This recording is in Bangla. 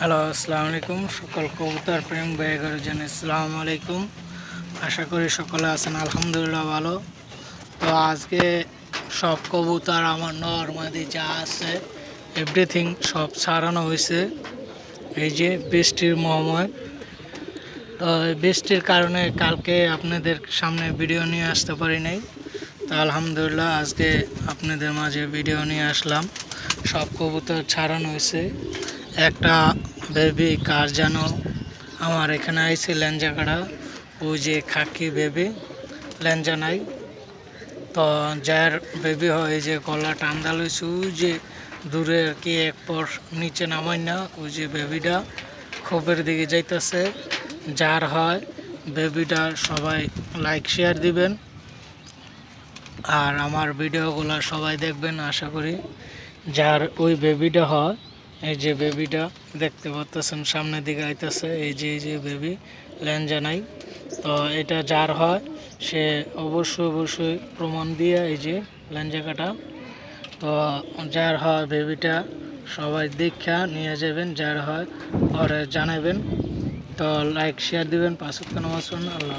হ্যালো, আসসালামু আলাইকুম। সকল কবুতর প্রেম ভাইয়েরা জানাই আসসালামু আলাইকুম। আশা করি সকলে আছেন আলহামদুলিল্লাহ ভালো। তো আজকে সব কবুতর আমার নরমাদি যা আছে এভরিথিং সব ছাড়ানো হয়েছে। এই যে বৃষ্টির মহাময়, তো এই বৃষ্টির কারণে কালকে আপনাদের সামনে ভিডিও নিয়ে আসতে পারি নাই। তো আলহামদুলিল্লাহ আজকে আপনাদের মাঝে ভিডিও নিয়ে আসলাম। সব কবুতর ছাড়ানো হয়েছে। একটা বেবি কার যেন আমার এখানে আইছে লেঞ্জা কাটা, ওই যে খাকি বেবি লেঞ্জা নাই। তো যার বেবি হয় যে গলা টান্দা লইছে, ওই যে দূরে আর কি এক পর নিচে নামাই না, ওই যে বেবিটা খোপের দিকে যাইতেছে। যার হয় বেবিটা সবাই লাইক শেয়ার দিবেন আর আমার ভিডিওগুলো সবাই দেখবেন আশা করি। যার ওই বেবিটা হয়, এই যে বেবিটা দেখতে পাচ্ছেন সামনের দিকে আইতেছে, এই যে বেবি লেঞ্জা নাই। তো এটা যার হয় সে অবশ্যই প্রমাণ দিয়ে এই যে লেঞ্জা কাটা। তো যার হয় বেবিটা সবাই দীক্ষা নিয়ে যাবেন, যার হয় ঘরে জানাবেন। তো লাইক শেয়ার দিবেন, 5 ওয়াক্ত নামাজ পড়ুন। আল্লাহ।